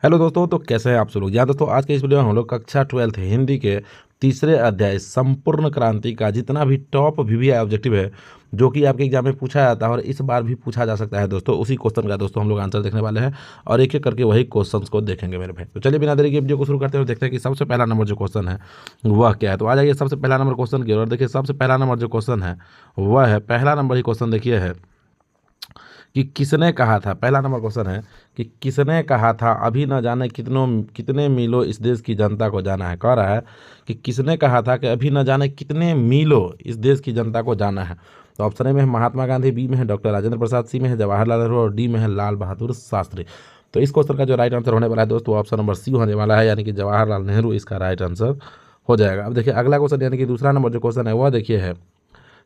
Hello दोस्तों, तो कैसे हैं आप सब लोग। यहाँ दोस्तों आज के इस वीडियो में हम लोग कक्षा 12th हिंदी के तीसरे अध्याय संपूर्ण क्रांति का जितना भी टॉप वीवीआई ऑब्जेक्टिव है जो कि आपके एग्जाम में पूछा जाता है और इस बार भी पूछा जा सकता है दोस्तों, उसी क्वेश्चन का दोस्तों हम लोग आंसर देखने वाले हैं और एक एक करके वही क्वेश्चंस को देखेंगे मेरे भाई। तो चलिए बिना देरी के वीडियो को शुरू करते हुए देखते हैं कि सबसे पहला नंबर जो क्वेश्चन है वह क्या है। तो आ जाइए सबसे पहला नंबर क्वेश्चन की ओर। देखिए सबसे पहला नंबर जो क्वेश्चन है वह है, पहला नंबर ही क्वेश्चन देखिए है कि किसने कहा था। पहला नंबर क्वेश्चन है कि किसने कहा था अभी न जाने कितने मीलों इस देश की जनता को जाना है। कह रहा है कि किसने कहा था कि अभी न जाने कितने मीलों इस देश की जनता को जाना है। तो ऑप्शन ए में है महात्मा गांधी, बी में है डॉक्टर राजेंद्र प्रसाद, सी में है जवाहरलाल नेहरू और डी में है लाल बहादुर शास्त्री। तो इस क्वेश्चन का जो राइट आंसर होने वाला है दोस्तों ऑप्शन नंबर सी होने वाला है, यानी कि जवाहरलाल नेहरू इसका राइट आंसर हो जाएगा। अब देखिए अगला क्वेश्चन यानी कि दूसरा नंबर जो क्वेश्चन है वह देखिए है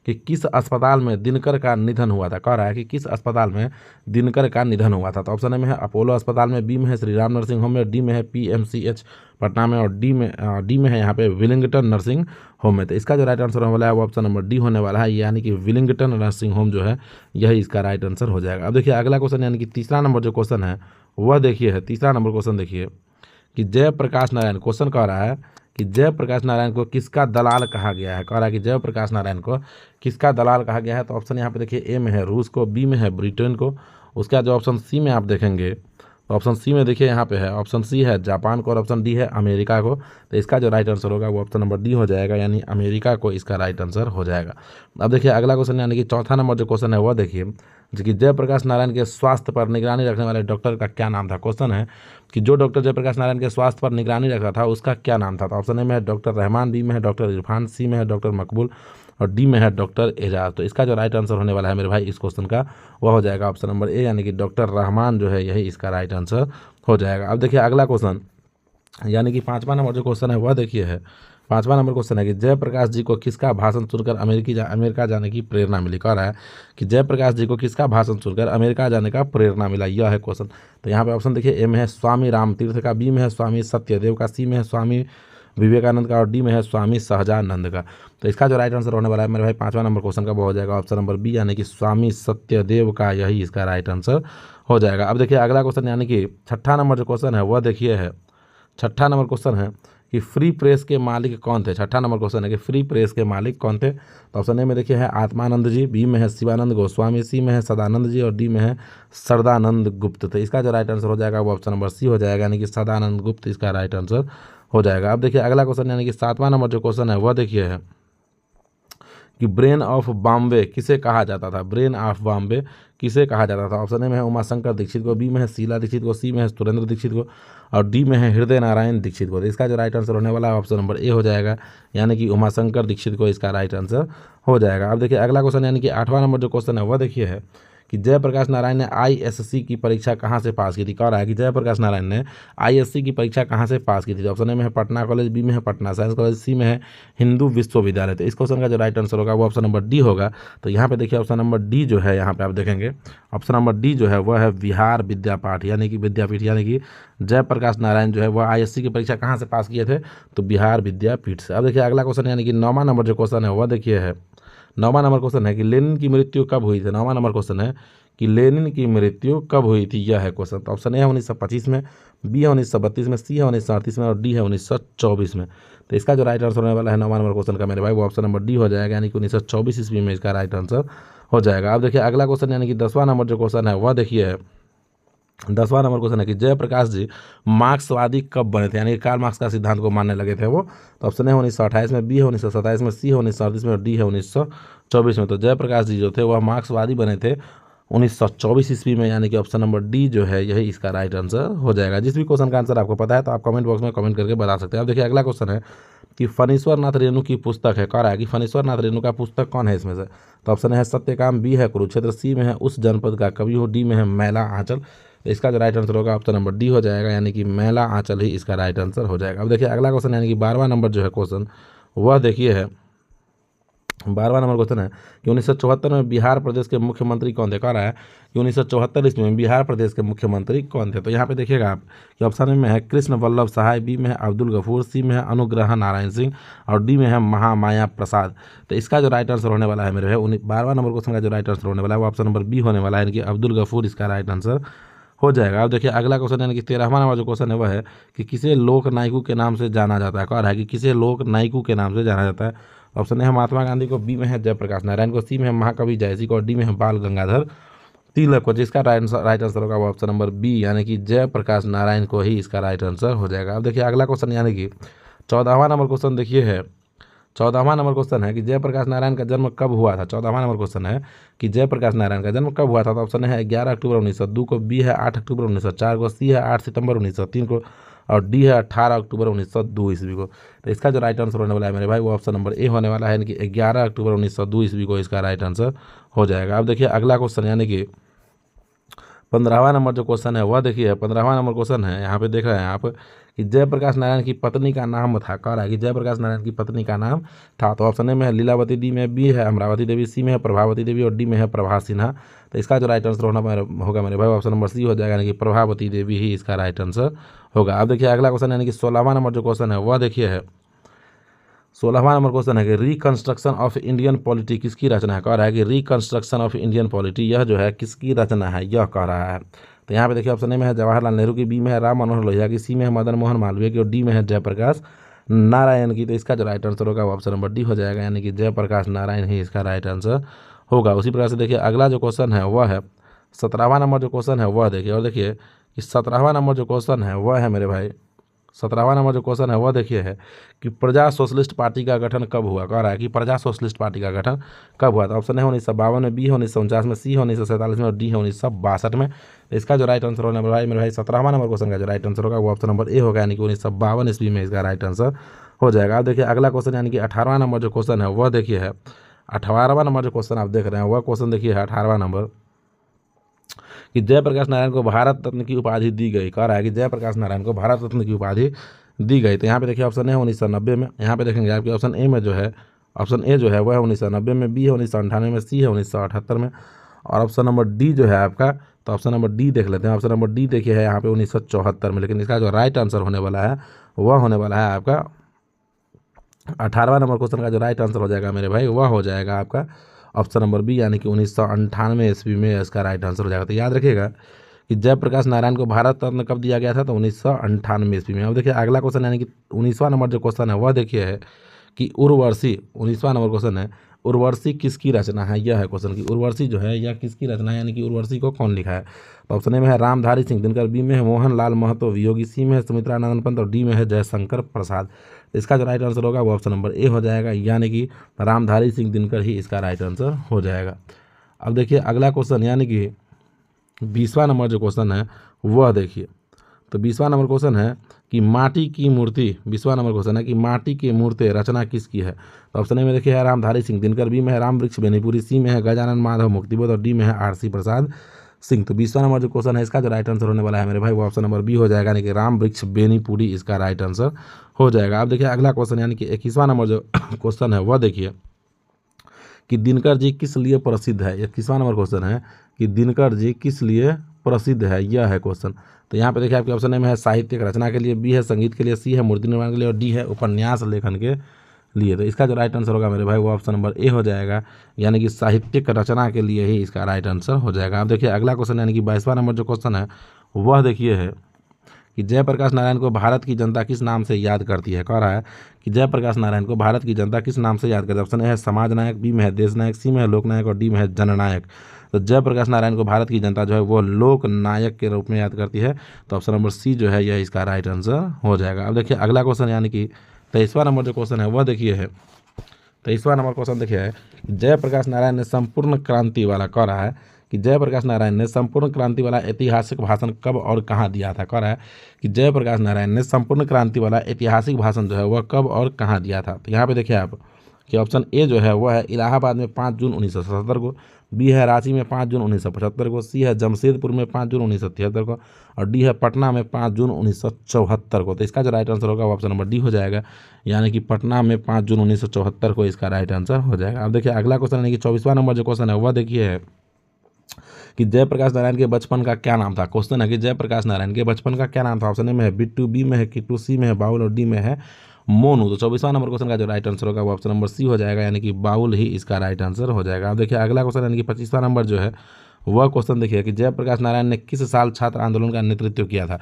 कि किस अस्पताल में दिनकर का निधन हुआ था। कह रहा है कि किस अस्पताल में दिनकर का निधन हुआ था। तो ऑप्शन ए में है अपोलो अस्पताल में, बी में है श्री राम नर्सिंग होम में, डी में है पीएमसीएच पटना में और डी में है यहाँ पे विलिंगटन नर्सिंग होम में। तो इसका जो राइट आंसर होने वाला है वो ऑप्शन नंबर डी होने वाला है, यानी कि विलिंगटन नर्सिंग होम जो है यही इसका राइट आंसर हो जाएगा। अब देखिए अगला क्वेश्चन यानी कि तीसरा नंबर जो क्वेश्चन है वह देखिए है, तीसरा नंबर क्वेश्चन देखिए कि जयप्रकाश नारायण, क्वेश्चन कह रहा है कि जयप्रकाश नारायण को किसका दलाल कहा गया है। कह रहा है कि जयप्रकाश नारायण को किसका दलाल कहा गया है। तो ऑप्शन यहाँ पे देखिए ए में है रूस को, बी में है ब्रिटेन को, उसके बाद जो ऑप्शन सी में आप देखेंगे तो ऑप्शन सी में देखिए यहाँ पे है ऑप्शन सी है जापान को और ऑप्शन डी है अमेरिका को। तो इसका जो राइट आंसर होगा वो ऑप्शन नंबर डी हो जाएगा, यानी अमेरिका को इसका राइट आंसर हो जाएगा। अब देखिए अगला क्वेश्चन यानी कि चौथा नंबर जो क्वेश्चन है वह देखिए जो कि जयप्रकाश नारायण के स्वास्थ्य पर निगरानी रखने वाले डॉक्टर का क्या नाम था। क्वेश्चन है कि जो डॉक्टर जयप्रकाश नारायण के स्वास्थ्य पर निगरानी रख रहा था उसका क्या नाम था। तो ऑप्शन ए में है डॉक्टर रहमान, बी में है डॉक्टर इरफान, सी में है डॉक्टर मकबूल और डी में है डॉक्टर एजाज। तो इसका जो राइट आंसर होने वाला है मेरे भाई इस क्वेश्चन का वह हो जाएगा ऑप्शन नंबर ए, यानी कि डॉक्टर रहमान जो है यही इसका राइट आंसर हो जाएगा। अब देखिए अगला क्वेश्चन यानी कि पांचवा नंबर जो क्वेश्चन है वह देखिए है, पांचवा नंबर क्वेश्चन है कि जयप्रकाश जी को किसका भाषण सुनकर अमेरिका जाने की प्रेरणा मिली। कह रहा है कि जयप्रकाश जी को किसका भाषण सुनकर अमेरिका जाने का प्रेरणा मिला, यह है क्वेश्चन। तो यहाँ पे ऑप्शन देखिए ए में है स्वामी रामतीर्थ का, बी में है स्वामी सत्यदेव का, सी में है स्वामी विवेकानंद का और डी में है स्वामी सहजानंद का। तो इसका जो राइट आंसर होने वाला है मेरे भाई पांचवा नंबर क्वेश्चन का वो हो जाएगा ऑप्शन नंबर बी, यानी कि स्वामी सत्यदेव का यही इसका राइट आंसर हो जाएगा। अब देखिए अगला क्वेश्चन यानी कि छठा नंबर जो क्वेश्चन है वह देखिए है, छठा नंबर क्वेश्चन है कि फ्री प्रेस के मालिक कौन थे। छठा नंबर क्वेश्चन है कि फ्री प्रेस के मालिक कौन थे। तो ऑप्शन ए में देखिए है आत्मानंद जी, बी में है शिवानंद गोस्वामी, सी में है सदानंद जी और डी में है सदानंद गुप्त। तो इसका जो राइट आंसर हो जाएगा वो ऑप्शन नंबर सी हो जाएगा, यानी कि सदानंद गुप्त इसका राइट आंसर हो जाएगा। अब देखिए अगला क्वेश्चन यानी कि सातवां नंबर जो क्वेश्चन है वह देखिए है कि ब्रेन ऑफ बॉम्बे किसे कहा जाता था। ब्रेन ऑफ बॉम्बे किसे कहा जाता था। ऑप्शन ए में है उमाशंकर दीक्षित को, बी में है शीला दीक्षित को, सी में है सुरेंद्र दीक्षित को और डी में है हृदय नारायण दीक्षित को। तो इसका जो राइट आंसर होने वाला है ऑप्शन नंबर ए हो जाएगा, यानी कि उमाशंकर दीक्षित को इसका राइट आंसर हो जाएगा। अब देखिए अगला क्वेश्चन यानी कि आठवां नंबर जो क्वेश्चन है वह देखिए है कि जयप्रकाश नारायण ने आईएससी की परीक्षा कहाँ से पास की थी। कह रहा है कि जयप्रकाश नारायण ने आईएससी की परीक्षा कहाँ से पास की थी। ऑप्शन ए में है पटना कॉलेज, बी में है पटना साइंस कॉलेज, सी में है हिंदू विश्वविद्यालय। तो इस क्वेश्चन का जो राइट आंसर होगा वो ऑप्शन नंबर डी होगा। तो यहाँ पे देखिए ऑप्शन नंबर डी जो है, यहाँ पे आप देखेंगे ऑप्शन नंबर डी जो है वह है बिहार विद्यापीठ, यानी कि विद्यापीठ, यानी कि जयप्रकाश नारायण जो है वह आईएससी की परीक्षा कहाँ से पास किए थे, तो बिहार विद्यापीठ से। अब देखिए अगला क्वेश्चन यानी कि नौवां नंबर जो क्वेश्चन है वह देखिए है, नौवां नंबर क्वेश्चन है कि लेनिन की मृत्यु कब हुई थी। नौवां नंबर क्वेश्चन है कि लेनिन की मृत्यु कब हुई थी, यह है क्वेश्चन। तो ऑप्शन ए है 1925 में, बी है 1932 में, सी है 1938 में और डी है 1924 में। तो इसका जो राइट आंसर होने वाला है नौवां नंबर क्वेश्चन का मेरे भाई वो ऑप्शन नंबर डी हो जाएगा, यानी कि 1924 ईस्वी में इसका राइट आंसर हो जाएगा। अब देखिए अगला क्वेश्चन यानी कि 10वां नंबर जो क्वेश्चन है वह देखिए है, 10वां नंबर क्वेश्चन है कि जयप्रकाश जी मार्क्सवादी कब बने थे, यानी कि कार्ल मार्क्स का सिद्धांत को मानने लगे थे वो। तो ऑप्शन है 1928 में, बी है 1927 में, सी है 1938 में और डी है 1924 में। तो जयप्रकाश जी जो थे वह मार्क्सवादी बने थे 1924 ईस्वी में, यानी कि ऑप्शन नंबर डी जो है यही इसका राइट आंसर हो जाएगा। जिस भी क्वेश्चन का आंसर आपको पता है तो आप कमेंट बॉक्स में कमेंट करके बता सकते हैं। अब देखिए अगला क्वेश्चन है कि फणीश्वर नाथ रेणु की पुस्तक है। कह रहा है कि फणीश्वर नाथ रेणु का पुस्तक कौन है इसमें से। तो ऑप्शन है सत्यकाम, बी है कुरुक्षेत्र, सी में है उस जनपद का कवि हो, डी में है मैला आंचल। तो इसका जो राइट आंसर होगा ऑप्शन नंबर डी हो जाएगा, यानी कि मैला आंचल ही इसका राइट आंसर हो जाएगा। अब देखिए अगला क्वेश्चन यानी कि 12वां नंबर जो है क्वेश्चन वह देखिए है, 12वां नंबर क्वेश्चन है कि 1974 में बिहार प्रदेश के मुख्यमंत्री कौन थे। कह रहा है कि 1974 ईस्वी में बिहार प्रदेश के मुख्यमंत्री कौन थे। तो यहाँ पे देखिएगा आप कि ऑप्शन में है कृष्ण वल्लभ सहाय, बी में है अब्दुल गफूर, सी में है अनुग्रह नारायण सिंह और डी में है महामाया प्रसाद। तो इसका जो राइट आंसर होने वाला है मेरे 12वां नंबर क्वेश्चन का जो राइट आंसर होने वाला है वो ऑप्शन नंबर बी होने वाला है, यानी कि अब्दुल गफूर इसका राइट आंसर हो जाएगा। अब देखिए अगला क्वेश्चन यानी कि 13वां नंबर जो क्वेश्चन है वह है कि किसे लोक नायकू के नाम से जाना जाता है। कह रहा है कि किसे लोक नायकू के नाम से जाना जाता है। ऑप्शन ए है महात्मा गांधी को, बी में है जयप्रकाश नारायण को, सी में है महाकवि जयसी को और डी में है बाल गंगाधर तिलक को। जिसका राइट आंसर होगा वो ऑप्शन नंबर बी यानी कि जयप्रकाश नारायण को ही इसका राइट आंसर हो जाएगा। अब देखिए अगला क्वेश्चन यानी कि 14वां नंबर क्वेश्चन देखिए है। 14वां नंबर क्वेश्चन है कि जयप्रकाश नारायण का जन्म कब हुआ था। 14वां नंबर क्वेश्चन है कि जयप्रकाश नारायण का जन्म कब हुआ था। तो ऑप्शन है 11 अक्टूबर 1902 को, बी है 8 अक्टूबर 1904 को, सी है 8 सितंबर 1903 को और डी है 18 अक्टूबर 1902 ईस्वी को। तो इसका जो राइट आंसर होने वाला है मेरे भाई वो ऑप्शन नंबर ए होने वाला है, यानी कि 11 अक्टूबर 1902 ईस्वी को इसका राइट आंसर हो जाएगा। अब देखिए अगला क्वेश्चन यानी कि 15वां नंबर जो क्वेश्चन है वह देखिए 15वां नंबर क्वेश्चन है, यहाँ पे देख रहे हैं आप कि जयप्रकाश नारायण की पत्नी का नाम था। कह रहा है कि जयप्रकाश नारायण की पत्नी का नाम था। तो ऑप्शन ए में है लीलावती, डी में बी है अमरावती देवी, सी में है प्रभावती देवी और डी में है प्रभा सिन्हा। तो इसका जो राइट आंसर होगा मेरे भाई ऑप्शन नंबर सी हो जाएगा, यानी कि प्रभावती देवी ही इसका राइट आंसर होगा। अब देखिए अगला क्वेश्चन यानी कि 16वां नंबर जो क्वेश्चन है वह देखिए है 16वां नंबर क्वेश्चन है कि रिकंस्ट्रक्शन ऑफ इंडियन पॉलिटी किसकी रचना है। कह रहा है कि रिकंस्ट्रक्शन ऑफ इंडियन पॉलिटी यह जो है किसकी रचना है यह कह रहा है। तो यहाँ पे देखिए ऑप्शन ए में है जवाहरलाल नेहरू की, बी में है राम मनोहर लोहिया की, सी में है मदन मोहन मालवीय की और डी में है जयप्रकाश नारायण की। तो इसका जो राइट आंसर होगा वो ऑप्शन नंबर डी हो जाएगा, यानी कि जयप्रकाश नारायण ही इसका राइट आंसर होगा। उसी प्रकार से देखिए अगला जो क्वेश्चन है वह है 17वां नंबर जो क्वेश्चन है वह देखिए, और देखिए कि 17वां नंबर जो क्वेश्चन है वह है मेरे भाई 17वां नंबर जो क्वेश्चन है वह देखिए है कि प्रजा सोशलिस्ट पार्टी का गठन कब हुआ। कह रहा है कि प्रजा सोशलिस्ट पार्टी का गठन कब हुआ था। ऑप्शन है 1952 में, बी है 1949 में, सी है 1947 में और डी है 1962 में। तो इसका जो राइट आंसर होने मेरे भाई 17वां नंबर क्वेश्चन का जो राइट आंसर होगा वो ऑप्शन नंबर ए होगा, यानी कि 1952 ईस्वी में इसका राइट आंसर हो जाएगा। अब देखिए अगला क्वेश्चन यानी कि 18वां नंबर जो क्वेश्चन है वह देखिए है 18वां नंबर जो क्वेश्चन आप देख रहे हैं वह क्वेश्चन देखिए है 18वां नंबर कि जयप्रकाश नारायण को भारत रत्न की उपाधि दी गई। कह रहा है कि जयप्रकाश नारायण को भारत रत्न की उपाधि दी गई। तो यहाँ पे देखिए ऑप्शन ए 1990 में, यहाँ पे देखेंगे आपके ऑप्शन ए में जो है ऑप्शन ए जो है वह है 1990 में, बी है 1998 में, सी है 1978 में और ऑप्शन नंबर डी जो है आपका, तो ऑप्शन नंबर डी देख लेते हैं। ऑप्शन नंबर डी देखिए है यहाँ पे 1974 में, लेकिन इसका जो राइट आंसर होने वाला है वह होने वाला है आपका 18वां नंबर क्वेश्चन का जो राइट आंसर हो जाएगा मेरे भाई वह हो जाएगा आपका ऑप्शन नंबर बी, यानी कि 1998 ईस्वी में इसका राइट आंसर हो जाएगा। तो याद रखिएगा कि जयप्रकाश नारायण को भारत रत्न कब दिया गया था, तो 1998 ईस्वी में। अब देखिए अगला क्वेश्चन यानी कि 19वां नंबर जो क्वेश्चन है वह देखिए है कि उर्वशी, 19वां नंबर क्वेश्चन है उर्वशी किसकी रचना है। यह है क्वेश्चन की उर्वशी जो है यह किसकी रचना है, यानी कि उर्वशी को कौन लिखा है। तो ऑप्शन ए में है रामधारी सिंह दिनकर, बी में है मोहन लाल महतो वियोगी, सी में है सुमित्रा नंदन पंत और डी में है जयशंकर प्रसाद। इसका जो राइट आंसर होगा वो ऑप्शन नंबर ए हो जाएगा, यानी कि रामधारी सिंह दिनकर ही इसका राइट आंसर हो जाएगा। अब देखिए अगला क्वेश्चन यानी कि 20वां नंबर जो क्वेश्चन है वह देखिए, तो 20वां नंबर क्वेश्चन है कि माटी की मूर्ति, 20वां नंबर क्वेश्चन है कि माटी की मूर्ति रचना किसकी है। तो ऑप्शन ए में देखिए है रामधारी सिंह दिनकर, बी में है राम वृक्ष बेनीपुरी, सी में है गजानन माधव मुक्तिबोध और डी में है आरसी प्रसाद सिंह। तो 20वां नंबर जो क्वेश्चन है इसका जो राइट आंसर होने वाला है मेरे भाई वो ऑप्शन नंबर बी हो जाएगा, यानी कि राम वृक्ष बेनीपुरी इसका राइट आंसर हो जाएगा। अब देखिए अगला क्वेश्चन यानी कि 21वां नंबर जो क्वेश्चन है वह देखिए कि दिनकर जी किस लिए प्रसिद्ध है। 21वां नंबर क्वेश्चन है कि दिनकर जी किस लिए प्रसिद्ध है, यह है क्वेश्चन। तो यहाँ पे देखिए आपके ऑप्शन में है साहित्यिक रचना के लिए, बी है संगीत के लिए, सी है मूर्ति निर्माण के लिए और डी है उपन्यास लेखन के लिए। तो इसका जो राइट आंसर होगा मेरे भाई वो ऑप्शन नंबर ए हो जाएगा, यानी कि साहित्यिक रचना के लिए ही इसका राइट आंसर हो जाएगा। अब देखिए अगला क्वेश्चन यानी कि 22वां नंबर जो क्वेश्चन है वह देखिए है कि जयप्रकाश नारायण को भारत की जनता किस नाम से याद करती है। कह रहा है कि जयप्रकाश नारायण को भारत की जनता किस नाम से याद करती है। ऑप्शन ए है समाज नायक, बी में है देश नायक, सी में है लोक नायक और डी में है जननायक। तो जयप्रकाश नारायण को भारत की जनता जो है वो लोक नायक के रूप में याद करती है। तो ऑप्शन नंबर सी जो है यह इसका राइट आंसर हो जाएगा। अब देखिए अगला क्वेश्चन यानी कि 23वां नंबर जो क्वेश्चन है वह देखिए है 23वां नंबर क्वेश्चन देखिए है जयप्रकाश नारायण ने संपूर्ण क्रांति वाला, कह रहा है कि जयप्रकाश नारायण ने संपूर्ण क्रांति वाला ऐतिहासिक भाषण कब और कहाँ दिया था। कह रहा है कि जयप्रकाश नारायण ने संपूर्ण क्रांति वाला ऐतिहासिक भाषण जो है वह कब और कहाँ दिया था। तो यहाँ पे देखिए आप कि ऑप्शन ए जो है वह है इलाहाबाद में 5 जून 1977 को, बी है रांची में 5 जून 1975 को, सी है जमशेदपुर में 5 जून 1973 को और डी है पटना में 5 जून 1974 को। तो इसका जो राइट आंसर होगा वो ऑप्शन नंबर डी हो जाएगा, यानी कि पटना में 5 जून 1974 को इसका राइट आंसर हो जाएगा। अब देखिए अगला क्वेश्चन यानी कि 24वां नंबर जो क्वेश्चन है वह देखिए है कि जयप्रकाश नारायण के बचपन का क्या नाम था। क्वेश्चन है कि जयप्रकाश नारायण के बचपन का क्या नाम था। ऑप्शन ए में है बिट्टू, बी में है किट्टू, सी में है बाउल और डी में है मोनू। तो 24वां नंबर क्वेश्चन का जो राइट आंसर होगा वो ऑप्शन नंबर सी हो जाएगा, यानी कि बाउल ही इसका राइट आंसर हो जाएगा। अब देखिए अगला क्वेश्चन यानी कि 25वां नंबर जो है वह क्वेश्चन देखिए कि जयप्रकाश नारायण ने किस साल छात्र आंदोलन का नेतृत्व किया था।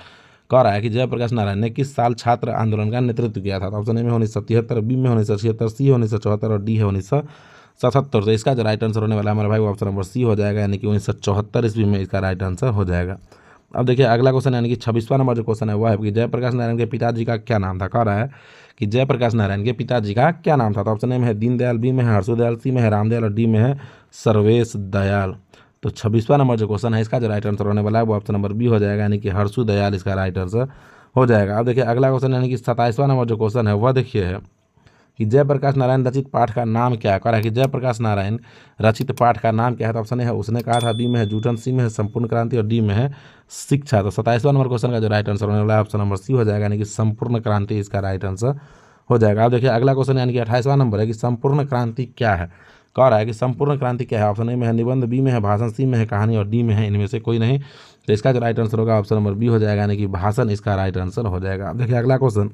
कह रहा है कि जयप्रकाश नारायण ने किस साल छात्र आंदोलन का नेतृत्व किया था। तो ऑप्शन ए में 1973, बी में 1976, सी 1974 और डी है 1977। तो इसका जो राइट आंसर होने वाला है हमारे भाई वो ऑप्शन नंबर सी हो जाएगा, यानी कि 1974 ईस्वी में इसका राइट आंसर हो जाएगा। अब देखिए अगला क्वेश्चन यानी कि 26वां नंबर जो क्वेश्चन है वह है कि जयप्रकाश नारायण के पिताजी का क्या नाम था। कह रहा है कि जयप्रकाश नारायण के पिताजी का क्या नाम था। तो ऑप्शन ए में है दीनदयाल, बी में है हर्षदयाल, सी में है रामदयाल और डी में है सर्वेश दयाल। तो 26वां नंबर जो क्वेश्चन है इसका जो राइट आंसर होने वाला है वो ऑप्शन नंबर बी हो जाएगा, यानी कि हर्षदयाल इसका राइट आंसर हो जाएगा। अब देखिए अगला क्वेश्चन यानी कि 27वां नंबर जो क्वेश्चन है वह देखिए है कि जयप्रकाश नारायण रचित पाठ का नाम क्या है। कह रहा है कि जयप्रकाश नारायण रचित पाठ का नाम क्या है। तो ऑप्शन ए है उसने कहा था, बी में है जूठन, सी में है संपूर्ण क्रांति और डी में है शिक्षा। तो 27वां नंबर क्वेश्चन का जो राइट आंसर होने वाला है ऑप्शन नंबर सी हो जाएगा, यानी कि संपूर्ण क्रांति इसका राइट आंसर हो जाएगा। अब देखिए अगला क्वेश्चन यानी कि 28वां नंबर है कि संपूर्ण क्रांति क्या है। कह रहा है कि संपूर्ण क्रांति क्या है। ऑप्शन ए में है निबंध, बी में है भाषण, सी में है कहानी और डी में है इनमें से कोई नहीं। तो इसका जो राइट आंसर होगा ऑप्शन नंबर बी हो जाएगा, यानी कि भाषण इसका राइट आंसर हो जाएगा। अब देखिए अगला क्वेश्चन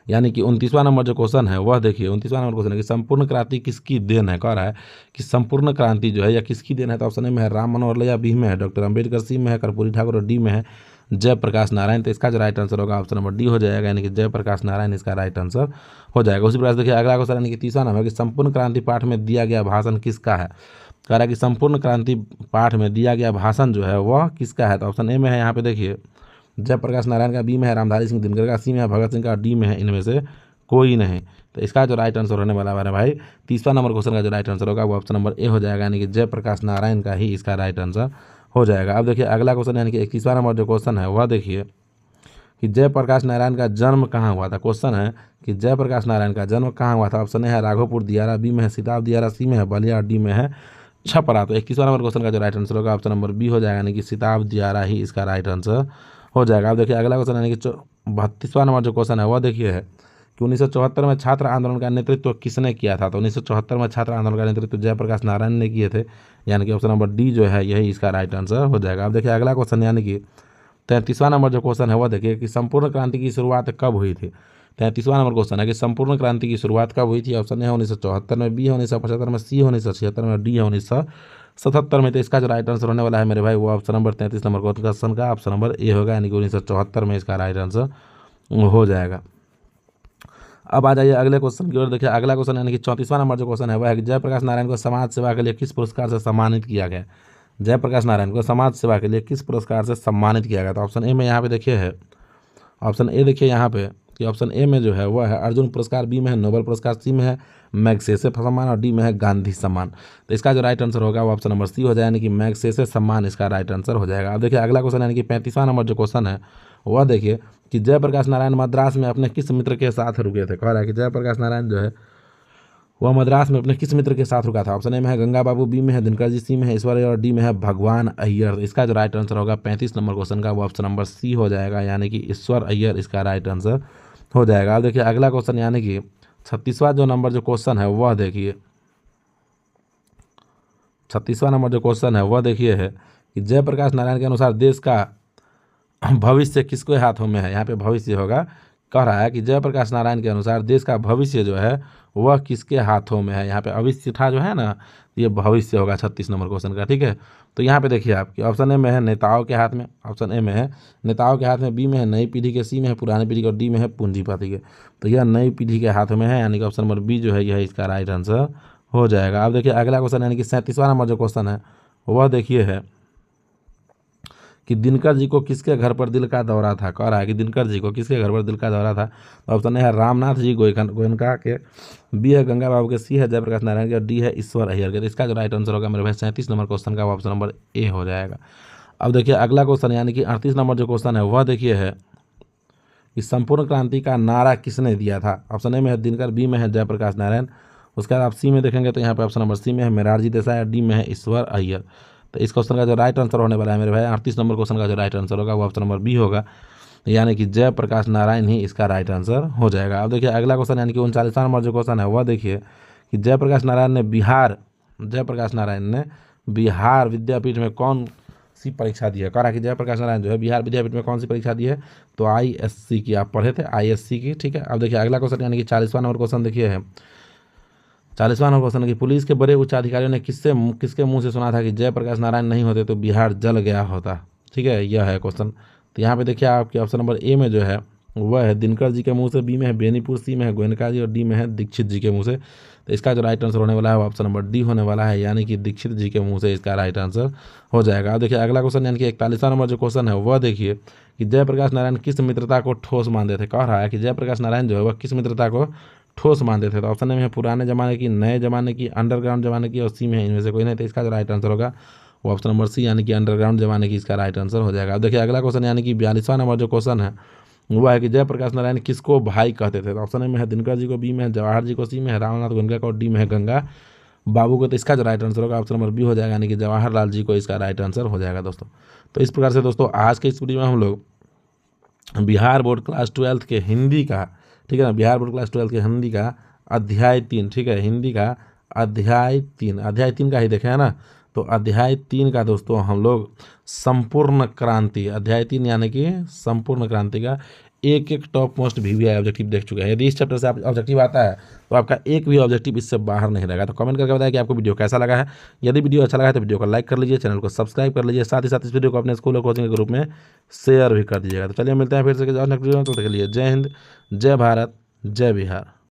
यानी कि 29वां नंबर जो क्वेश्चन है वह देखिए 29वां नंबर क्वेश्चन है कि संपूर्ण क्रांति किसकी देन है। कह रहा है कि संपूर्ण क्रांति जो है या किसकी देन है। तो ऑप्शन ए में है राम मनोहर लोहिया, बी में है डॉक्टर अंबेडकर, सी में है कर्पूरी ठाकुर और डी में है जयप्रकाश नारायण। तो इसका जो राइट आंसर होगा ऑप्शन नंबर डी हो जाएगा, यानी कि जयप्रकाश नारायण इसका राइट आंसर हो जाएगा। उसी प्रकार देखिए अगला क्वेश्चन यानी कि 30वां नंबर है कि संपूर्ण क्रांति पाठ में दिया गया भाषण किसका है। कह रहा है कि संपूर्ण क्रांति पाठ में दिया गया भाषण जो है वह किसका है। तो ऑप्शन ए में है यहाँ पे देखिए जयप्रकाश नारायण का, बी में है रामधारी सिंह दिनकर का, सी में है भगत सिंह का, डी में है इनमें से कोई नहीं। तो इसका जो राइट आंसर होने वाला है भाई 30वां नंबर क्वेश्चन का जो राइट आंसर होगा वो ऑप्शन नंबर ए हो जाएगा, यानी कि जयप्रकाश नारायण का ही इसका राइट आंसर हो जाएगा। अब देखिए अगला क्वेश्चन यानी कि 21वां नंबर जो क्वेश्चन है वह देखिए कि जयप्रकाश नारायण का जन्म कहाँ हुआ था। क्वेश्चन है कि जयप्रकाश नारायण का जन्म कहाँ हुआ था। ऑप्शन ए है राघोपुर दियारा, बी में है सिताब दियारा, सी में है बलिया और डी में है छपरा। तो 21वां नंबर क्वेश्चन का जो राइट आंसर होगा ऑप्शन नंबर बी हो जाएगा, यानी कि सिताब दियारा ही इसका राइट आंसर हो जाएगा। अब देखिए अगला क्वेश्चन यानी कि 32वां नंबर जो क्वेश्चन है वह देखिए है कि 1974 में छात्र आंदोलन का नेतृत्व किसने किया था। तो 1974 में छात्र आंदोलन का नेतृत्व जयप्रकाश नारायण ने किए थे, यानी कि ऑप्शन नंबर डी जो है यही इसका राइट आंसर हो जाएगा। अब देखिए अगला क्वेश्चन यानी कि 33वां नंबर जो क्वेश्चन है वह देखिए कि संपूर्ण क्रांति की शुरुआत कब हुई थी। 33वां नंबर क्वेश्चन है कि संपूर्ण क्रांति की शुरुआत कब हुई थी। ऑप्शन ए है 1974 में, बी है 1975 में, सी है 1976 में, डी है 1977 में। तो इसका जो राइट आंसर होने वाला है मेरे भाई वो ऑप्शन नंबर 33 नंबर क्वेश्चन का ऑप्शन नंबर ए होगा, यानी कि 1974 में इसका राइट आंसर हो जाएगा। अब आ जाइए अगले क्वेश्चन की ओर। देखिए अगला क्वेश्चन यानी कि 34वां नंबर जो क्वेश्चन है वह है कि जयप्रकाश नारायण को समाज सेवा के लिए किस पुरस्कार से सम्मानित किया गया। जयप्रकाश नारायण को समाज सेवा के लिए किस पुरस्कार से सम्मानित किया गया। तो ऑप्शन ए में यहाँ पे देखिए है, ऑप्शन ए देखिए यहाँ पे कि ऑप्शन ए में जो है वह है अर्जुन पुरस्कार, बी में है नोबेल पुरस्कार, सी में है मैग्सेसे सम्मान और डी में है गांधी सम्मान। तो इसका जो राइट आंसर होगा वो ऑप्शन नंबर सी हो जाएगा, यानी कि मैग्सेसे सम्मान इसका राइट आंसर हो जाएगा। अब देखिए अगला क्वेश्चन यानी कि 35वां नंबर जो क्वेश्चन है वह देखिए कि जयप्रकाश नारायण मद्रास में अपने किस मित्र के साथ रुके थे। कह रहा है कि जयप्रकाश नारायण जो है वह मद्रास में अपने किस मित्र के साथ रुका था। ऑप्शन ए में है गंगा बाबू, बी में है दिनकर जी, सी में है ईश्वर और डी में है भगवान अय्यर। इसका जो राइट आंसर होगा 35 नंबर क्वेश्चन का वो ऑप्शन नंबर सी हो जाएगा, यानी कि ईश्वर अय्यर इसका राइट आंसर हो जाएगा। अब देखिए अगला क्वेश्चन यानी कि 36वां जो नंबर जो क्वेश्चन है वह देखिए 36वां नंबर जो क्वेश्चन है वह देखिए है कि जयप्रकाश नारायण के अनुसार देश का भविष्य किसके हाथों में है। यहाँ पे भविष्य होगा, कह रहा है कि जयप्रकाश नारायण के अनुसार देश का भविष्य जो है वह किसके हाथों में है। यहाँ पे अविष्य था जो है ना, ये भविष्य होगा 36 नंबर क्वेश्चन का, ठीक है। तो यहाँ पे देखिए आपकी ऑप्शन ए में है नेताओं के हाथ में, ऑप्शन ए में है नेताओं के हाथ में, बी में है नई पीढ़ी के, सी में है पुरानी पीढ़ी के और डी में है पूंजीपति के। तो यह नई पीढ़ी के हाथों में है, यानी कि ऑप्शन नंबर बी जो है यह इसका राइट आंसर हो जाएगा। अब देखिए अगला क्वेश्चन यानी कि 37वां नंबर जो क्वेश्चन है वह देखिए है कि दिनकर जी को किसके घर पर दिल का दौरा था। कह रहा है कि दिनकर जी को किसके घर पर दिल का दौरा था। ऑप्शन ए है रामनाथ जी गोयनका के, बी है गंगा बाबू के, सी है जयप्रकाश नारायण के और डी है ईश्वर अय्यर के। तो इसका जो राइट आंसर होगा मेरे भाई 37 नंबर क्वेश्चन का ऑप्शन नंबर ए हो जाएगा। अब देखिए अगला क्वेश्चन यानी कि 38 नंबर जो क्वेश्चन है वह देखिए है कि संपूर्ण क्रांति का नारा किसने दिया था। ऑप्शन ए में है दिनकर, बी में है जयप्रकाश नारायण, उसके बाद आप सी में देखेंगे तो यहाँ पे ऑप्शन नंबर सी में है मोरारजी देसाई और डी में है ईश्वर अय्यर। तो इस क्वेश्चन का जो राइट आंसर होने वाला है मेरे भाई 38 नंबर क्वेश्चन का जो राइट आंसर होगा वो ऑप्शन नंबर बी होगा, यानी कि जयप्रकाश नारायण ही इसका राइट आंसर हो जाएगा। अब देखिए अगला क्वेश्चन यानी कि 39वां नंबर जो क्वेश्चन है वह देखिए कि जयप्रकाश नारायण ने बिहार विद्यापीठ में कौन सी परीक्षा दी है। कह रहा है कि जयप्रकाश नारायण जो है बिहार विद्यापीठ में कौन सी परीक्षा दी है, तो ISC की आप पढ़े थे, ISC की, ठीक है। अब देखिए अगला क्वेश्चन यानी कि 40वां नंबर क्वेश्चन देखिए है 40वां नंबर क्वेश्चन है कि पुलिस के बड़े उच्च अधिकारियों ने किसके मुंह से सुना था कि जयप्रकाश नारायण नहीं होते तो बिहार जल गया होता। ठीक है, यह है क्वेश्चन। तो यहाँ पे देखिए आपके ऑप्शन नंबर ए में जो है वह है दिनकर जी के मुंह से, बी में है बेनीपुर, सी में है गोयनका जी और डी में है दीक्षित जी के मुंह से। तो इसका जो राइट आंसर होने वाला है वो ऑप्शन नंबर डी होने वाला है, यानी कि दीक्षित जी के मुंह से इसका राइट आंसर हो जाएगा। अब देखिए अगला क्वेश्चन यानी कि 41वां नंबर जो क्वेश्चन है वह देखिए कि जयप्रकाश नारायण किस मित्रता को ठोस मानते थे। कह रहा है कि जयप्रकाश नारायण जो है वह किस मित्रता को ठोस मानते थे। तो ऑप्शन में है पुराने जमाने की, नए जमाने की, अंडरग्राउंड जमाने की और सी में है इनमें से कोई नहीं। तो इसका जो राइट आंसर होगा वो ऑप्शन नंबर सी यानी कि अंडरग्राउंड जमाने की इसका राइट आंसर हो जाएगा। अब देखिए अगला क्वेश्चन यानी कि 42वां नंबर जो क्वेश्चन है वो है कि जयप्रकाश नारायण किसको भाई कहते थे। तो ऑप्शन में है दिनकर जी को, बी में है जवाहर जी को, सी में है रामनाथ गोयनका को और डी में है गंगा बाबू को। तो इसका जो राइट आंसर होगा ऑप्शन नंबर बी हो जाएगा, यानी कि जवाहरलाल जी को इसका राइट आंसर हो जाएगा दोस्तों। तो इस प्रकार से दोस्तों आज के इस वीडियो में हम लोग बिहार बोर्ड क्लास 12 के हिंदी का, ठीक है ना, बिहार बोर्ड क्लास 12 के हिंदी का अध्याय 3, ठीक है, हिंदी का अध्याय 3 का ही देखे है ना। तो अध्याय 3 का दोस्तों हम लोग संपूर्ण क्रांति, अध्याय 3 यानी कि संपूर्ण क्रांति का एक एक टॉप मोस्ट VVI ऑब्जेक्टिव देख चुके हैं। यदि इस चैप्टर से आप ऑब्जेक्टिव आता है तो आपका एक भी ऑब्जेक्टिव इससे बाहर नहीं रहेगा। तो कमेंट करके बताएं कि आपको वीडियो कैसा लगा है। यदि वीडियो अच्छा लगा है तो वीडियो को लाइक कर लीजिए, चैनल को सब्सक्राइब कर लीजिए, साथ ही साथ इस वीडियो को अपने स्कूल और कोचिंग के ग्रुप में शेयर भी कर दीजिएगा। तो चलिए मिलते हैं फिर से नेक्स्ट वीडियो में, तब तक के लिए जय हिंद, जय भारत, जय बिहार।